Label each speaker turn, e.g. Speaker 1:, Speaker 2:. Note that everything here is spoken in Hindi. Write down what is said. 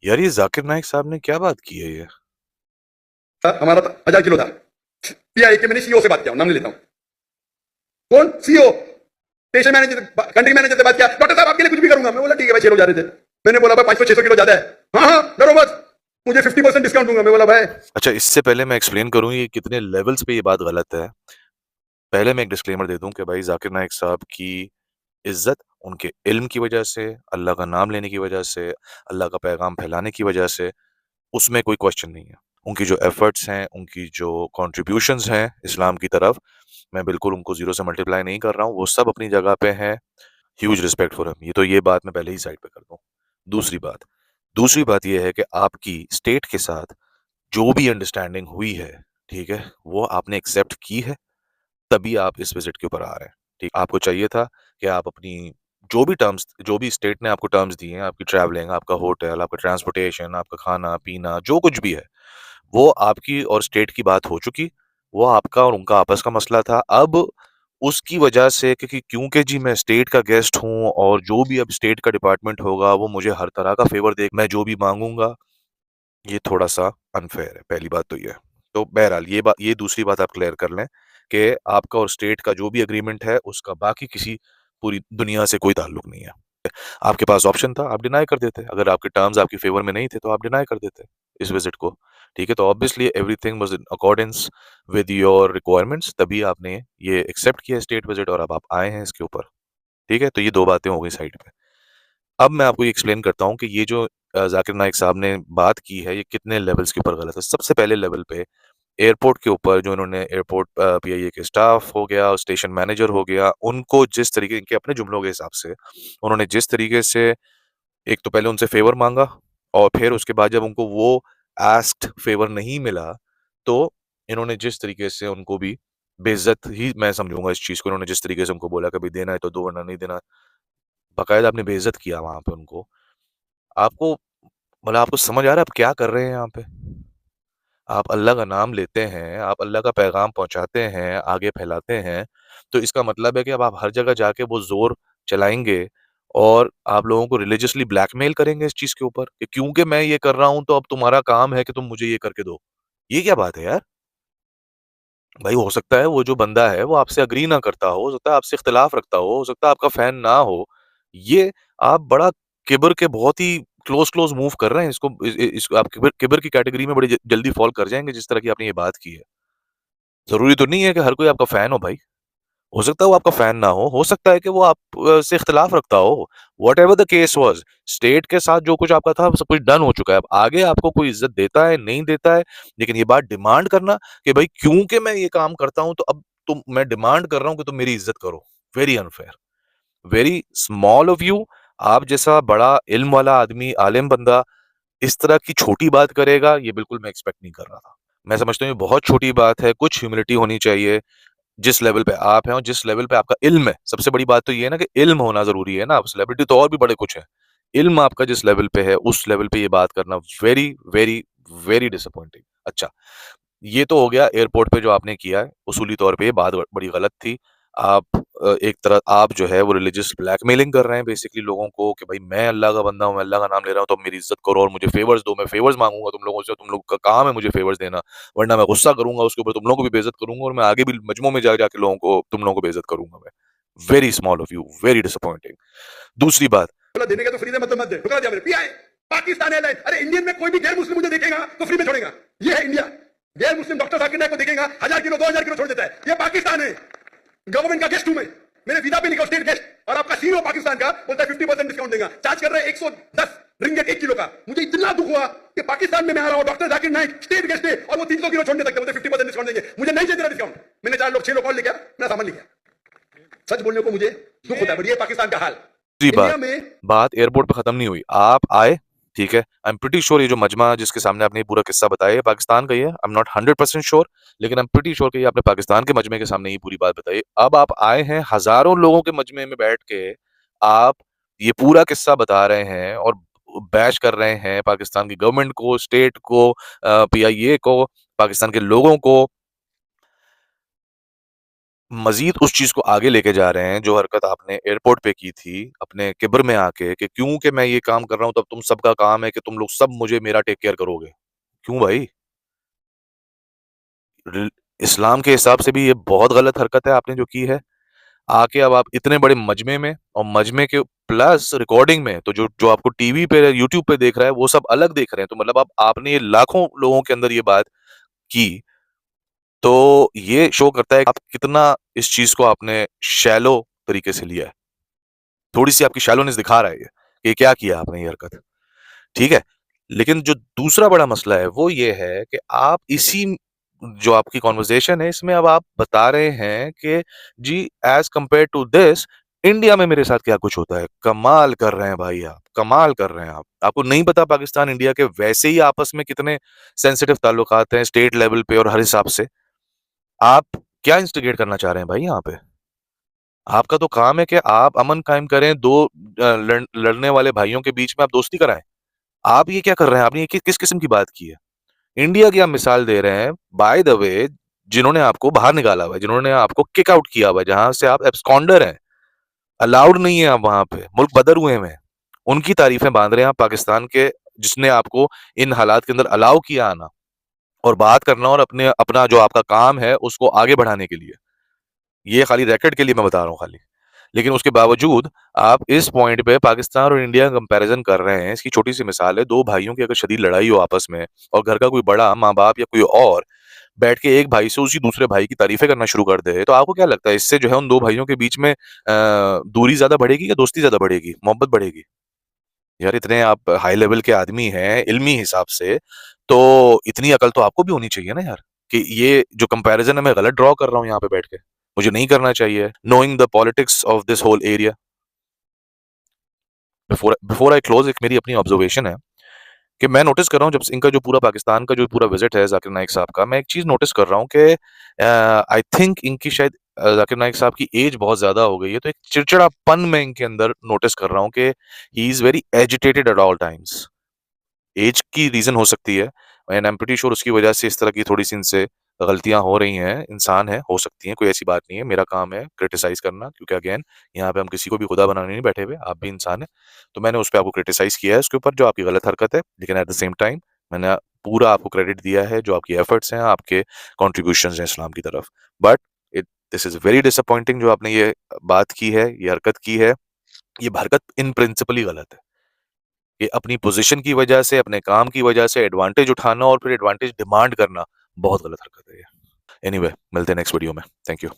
Speaker 1: यार ये जाकिर नाइक साहब ने क्या बात की है ये?
Speaker 2: हमारा 1000 किलो था। पीआई के मैंने सीईओ से बात किया, नाम नहीं लेता हूं। कौन CEO? Station manager, country manager से बात किया, डॉक्टर साहब आपके लिए कुछ भी करूंगा। मैं बोला ठीक है भाई, 6 लोग जा रहे थे। मैंने बोला भाई 500-600 किलो ज्यादा है। हाँ हाँ डरो मत, मुझे 50% डिस्काउंट दूंगा। मैं बोला भाई।
Speaker 1: अच्छा, इससे पहले मैं एक्सप्लेन करूं ये कितने लेवल्स पे ये बात गलत है। पहले मैं एक डिस्क्लेमर दे दूं कि भाई जाकिर नाइक साहब की इज्जत उनके इल्म की वजह से, अल्लाह का नाम लेने की वजह से, अल्लाह का पैगाम फैलाने की वजह से, उसमें कोई क्वेश्चन नहीं है। उनकी जो एफर्ट्स हैं, उनकी जो कॉन्ट्रीब्यूशंस हैं इस्लाम की तरफ, मैं बिल्कुल उनको जीरो से मल्टीप्लाई नहीं कर रहा हूँ, वो सब अपनी जगह पे हैं। Huge respect for him. ये बात मैं पहले ही साइड पे कर दूं। दूसरी बात दूसरी बात ये है कि आपकी स्टेट के साथ जो भी अंडरस्टैंडिंग हुई है, ठीक है, वो आपने एक्सेप्ट की है, तभी आप इस विजिट के ऊपर आ रहे हैं। ठीक, आपको चाहिए था कि आप अपनी जो भी स्टेट ने आपको टर्म्स दिए हैं, आपकी ट्रैवलिंग, आपका होटल, आपका ट्रांसपोर्टेशन, आपका खाना पीना, जो कुछ भी है, वो आपकी और स्टेट की बात हो चुकी। वो आपका और उनका आपस का मसला था। अब उसकी वजह से, क्योंकि जी मैं स्टेट का गेस्ट हूँ और जो भी अब स्टेट का डिपार्टमेंट होगा वो मुझे हर तरह का फेवर दे, मैं जो भी मांगूंगा, ये थोड़ा-सा अनफ़ेयर है, पहली बात तो ये है। तो बहरहाल ये दूसरी बात आप क्लियर कर लें कि आपका और स्टेट का जो भी एग्रीमेंट है, उसका बाकी किसी पूरी दुनिया से कोई ताल्लुक नहीं है। आपके पास ऑप्शन था, आप डिनाई कर देते। अगर आपके टर्म्स आपके फ़ेवर में नहीं थे, तो आप डिनाई कर देते इस विज़िट को, ठीक है? तो obviously everything was in accordance with your requirements, तभी आपने ये एक्सेप्ट किया स्टेट विज़िट और अब आप आए हैं इसके ऊपर, ठीक है? तो ये 2 बातें हो गई साइड पे। अब मैं आपको ये एक्सप्लेन करता हूँ कि ये जो जाकिर नाइक साहब ने बात की है, ये कितने लेवल्स के ऊपर गलत है। सबसे पहले लेवल पे एयरपोर्ट के ऊपर जो इन्होंने एयरपोर्ट पीआईए के स्टाफ हो गया, स्टेशन मैनेजर हो गया, उनको जिस तरीके इनके अपने जुमलों के हिसाब से उन्होंने जिस तरीके से एक तो पहले उनसे फ़ेवर माँगा और फिर उसके बाद जब उनको वो आस्क्ड फ़ेवर नहीं मिला, तो इन्होंने जिस तरीके से उनको भी बेइज़्ज़त ही मैं समझूँगा इस चीज़ को। इन्होंने जिस तरीके से उनको बोला कभी देना है तो दो वरना नहीं देना। बाकायदा आपने बेइज़्ज़त किया वहाँ पे उनको। आपको मतलब आपको समझ आ रहा है आप क्या कर रहे हैं यहाँ पे? आप अल्लाह का नाम लेते हैं, आप अल्लाह का पैगाम पहुँचाते हैं, आगे फैलाते हैं, तो इसका मतलब है कि अब आप हर जगह जाके वो ज़ोर चलाएँगे और आप लोगों को रिलिजियसली ब्लैकमेल करेंगे इस चीज़ के ऊपर कि क्योंकि मैं ये कर रहा हूँ, तो अब तुम्हारा काम है कि तुम मुझे ये करके दो। ये क्या बात है यार? भाई हो सकता है वो जो बंदा है वो आपसे एग्री ना करता हो सकता है आपसे इख्तिलाफ रखता हो सकता है आपका फैन ना हो। ये आप बड़ा किब्र के बहुत ही क्लोज़ मूव कर रहे हैं इसको इसको आप किब्र किब्र की कैटेगरी में बड़ी ज जल्दी फ़ॉल कर जाएँगे जिस तरह की आपने ये बात की है। ज़रूरी तो नहीं है कि हर कोई आपका फैन हो भाई। हो सकता है वो आपका फैन ना हो सकता है कि वो आप से इख्तिलाफ रखता हो। Whatever the case was, state के साथ जो कुछ आपका था, सब कुछ डन हो चुका है। अब आगे आपको कोई इज़्ज़त देता है, नहीं देता है, लेकिन ये बात डिमांड करना कि भाई क्योंकि मैं ये काम करता हूँ, तो अब तुम मैं डिमांड कर रहा हूँ कि तुम मेरी इज़्ज़त करो। Very unfair, very small of you. आप जैसा बड़ा इल्म वाला आदमी, आलिम बंदा इस तरह की छोटी बात करेगा, ये बिल्कुल मैं एक्सपेक्ट नहीं कर रहा था। मैं समझता हूँ ये बहुत छोटी बात है, कुछ ह्यूमिलिटी होनी चाहिए। जिस लेवल पे आप हैं और जिस लेवल पे आपका इल्म है, सबसे बड़ी बात तो ये है ना कि इल्म होना ज़रूरी है ना, अब सेलिब्रिटी तो और भी बड़े कुछ है। इल्म आपका जिस लेवल पे है, उस लेवल पे ये बात करना वेरी, वेरी, वेरी डिसअपॉइंटिंग। अच्छा, ये तो हो गया एयरपोर्ट पे जो आपने किया है, उसूली तौर पे ये बात बड़ी गलत थी। आप एक तरह आप जो है वो रिलिजियस ब्लैकमेलिंग कर रहे हैं बेसिकली लोगों को कि भाई मैं अल्लाह का बंदा हूँ, मैं अल्लाह का नाम ले रहा हूँ, तो मेरी इज़्ज़त करो और मुझे फेवर्स दो, मैं फेवर्स माँगूँगा तुम लोगों से, तुम लोग का काम है मुझे फेवर्स देना, वरना मैं गुस्सा करूँगा उसके ऊपर तुम लोगों को भी बेइज़्ज़त करूँगा और मैं आगे भी मजमू में जा जाके लोगों को तुम लोगों को बेइज़्ज़त करूँगा मैं। Very small of you, very disappointing. दूसरी बात
Speaker 2: बोला देने का तो फ्री दे, मतलब मत दे। ठुकरा दिया मैंने। पीआई पाकिस्तान एयरलाइन, अरे इंडियन में कोई भी गैर मुस्लिम मुझे देखेगा तो फ्री में छोड़ेगा। ये है इंडिया। गैर मुस्लिम डॉक्टर जाकिर नाइक को देखेगा 1000 किलो 2000 किलो छोड़ देता है। ये पाकिस्तान है। गवर्नमेंट का गेस्ट हूं मैं। मेरे वीजा पे लिखा स्टेट गेस्ट, और आपका सीईओ पाकिस्तान का बोलता है 50% डिस्काउंट देगा। चार्ज कर रहे हैं 110 रिंगेट 1 किलो का। मुझे इतना दुख हुआ कि पाकिस्तान में मैं आ रहा हूं, doctor Zakir Naik state guest है और वो 300 किलो छोड़ने तक बोलते 50% डिस्काउंट देंगे। मुझे नहीं चाहिए तेरा डिस्काउंट। मैंने 4 लोग 6 लोग और लेके मेरा सामान लिया। सच बोलने को मुझे दुख होता है, बट ये पाकिस्तान का हाल।
Speaker 1: दूसरी
Speaker 2: इंडिया
Speaker 1: बात
Speaker 2: में
Speaker 1: बात एयरपोर्ट पे खत्म नहीं हुई। आप आए, ठीक है? आई एम प्रीटी श्योर ये जो मजमा जिसके सामने आपने ये पूरा किस्सा बताया, ये पाकिस्तान का ही है। आई एम नॉट 100% श्योर, लेकिन आई एम प्रीटी श्योर कि ये आपने पाकिस्तान के मजमे के सामने ये पूरी बात बताई। अब आप आए हैं हज़ारों लोगों के मजमे में बैठ के, आप ये पूरा किस्सा बता रहे हैं और बैश कर रहे हैं पाकिस्तान की गवर्नमेंट को, स्टेट को, पीआईए को, पाकिस्तान के लोगों को। मज़ीद उस चीज़ को आगे लेके जा रहे हैं, जो हरकत आपने एयरपोर्ट पे की थी, अपने किब्र में आके कि क्यों कि मैं ये काम कर रहा हूँ, तब तुम सबका काम है कि तुम लोग सब मुझे मेरा टेक केयर करोगे। क्यों भाई? रिल इस्लाम के हिसाब से भी ये बहुत गलत हरकत है आपने जो की है। आके अब आप इतने बड़े मजमे में और मजमे के प्लस रिकॉर्डिंग में, तो जो जो आपको टीवी पे, यूट्यूब पे देख रहा है, वो सब अलग देख रहे हैं। तो मतलब अब आपने ये लाखों लोगों के अंदर ये बात की, तो ये शो करता है कि आप कितना इस चीज़ को आपने शैलो तरीके से लिया है। थोड़ी-सी आपकी शैलोनेस दिखा रहा है ये, कि क्या किया आपने ये हरकत, ठीक है? लेकिन जो दूसरा बड़ा मसला है वो ये है कि आप इसी जो आपकी कन्वर्सेशन है इसमें अब आप बता रहे हैं कि जी as compared to this India में मेरे साथ क्या कुछ होता है। कमाल कर रहे हैं भाई आप, कमाल कर रहे हैं आप। आपको नहीं पता पाकिस्तान इंडिया के वैसे ही आपस में कितने सेंसिटिव ताल्लुकात हैं स्टेट लेवल पे और हर हिसाब से। आप क्या इंस्टिगेट करना चाह रहे हैं भाई यहाँ पे? आपका तो काम है कि आप अमन कायम करें, 2 लड़ने वाले भाइयों के बीच में आप दोस्ती कराएँ। आप ये क्या कर रहे हैं? आपने ये किस किस्म की बात की है? इंडिया की आप मिसाल दे रहे हैं, बाय द वे जिन्होंने आपको बाहर निकाला हुआ है, जिन्होंने आपको किक आउट किया हुआ है, जहाँ से आप एब्सकॉन्डर हैं, अलाउड नहीं है आप वहाँ पे, मुल्क बदर हुए हुए हैं। उनकी तारीफ़ें बाँध रहे हैं आप पाकिस्तान के, जिसने आपको इन हालात के अंदर अलाउ किया आना और बात करना और अपने अपना जो आपका काम है, उसको आगे बढ़ाने के लिए। ये खाली रैकेट के लिए मैं बता रहा हूँ खाली। लेकिन उसके बावजूद आप इस पॉइंट पे पाकिस्तान और इंडिया का कंपैरिज़न कर रहे हैं। इसकी छोटी-सी मिसाल है, 2 भाइयों की अगर शदीद लड़ाई हो आपस में और घर का कोई बड़ा माँ-बाप या कोई और बैठ के एक भाई से उसी दूसरे भाई की तारीफ़ें करना शुरू कर दे, तो आपको क्या लगता है इससे जो है उन 2 भाइयों के बीच में दूरी ज़्यादा बढ़ेगी या दोस्ती ज़्यादा बढ़ेगी, मोहब्बत बढ़ेगी? यार इतने आप हाई लेवल के आदमी हैं, इल्मी हिसाब से, तो इतनी अकल तो आपको भी होनी चाहिए ना यार, कि ये जो कंपैरिज़न है मैं गलत ड्रॉ कर रहा हूँ यहाँ पे बैठ के। मुझे नहीं करना चाहिए, knowing the politics of this whole area. Before before I close एक मेरी अपनी ऑब्जर्वेशन है कि मैं नोटिस कर रहा हूँ जब से इनका जो पूरा पाकिस्तान का जो पूरा विज़िट है ज़ाकिर नाइक साहब का, मैं एक चीज़ नोटिस कर रहा हूँ कि आई थिंक इनकी शायद ज़ाकिर नाइक साहब की एज बहुत ज़्यादा हो गई है, तो एक चिड़चिड़ापन मैं इनके अंदर नोटिस कर रहा हूँ कि he is very agitated at all times. Age की रीज़न हो सकती है and I am pretty sure उसकी वजह से इस तरह की थोड़ी-सी इनसे गलतियाँ हो रही हैं, इंसान है, हो सकती हैं, कोई ऐसी बात नहीं है। मेरा काम है क्रिटिसाइज़ करना क्योंकि अगेन यहाँ पे हम किसी को भी खुदा बनाने नहीं बैठे हुए, आप भी इंसान हैं। तो मैंने उस पे आपको क्रिटिसाइज़ किया है उसके ऊपर जो आपकी गलत हरकत है, लेकिन एट द सेम टाइम मैंने पूरा आपको क्रेडिट दिया है जो आपकी एफर्ट्स हैं, आपके कंट्रीब्यूशंस हैं इस्लाम की तरफ। But it this is very disappointing जो आपने ये बात की है, ये हरकत की है, ये हरकत इन प्रिंसिपल ही गलत है। कि अपनी पोजीशन की वजह से, अपने काम की वजह से एडवांटेज उठाना और फिर एडवांटेज डिमांड करना, बहुत गलत हरकत है ये। एनीवे मिलते हैं नेक्स्ट वीडियो में। Thank you.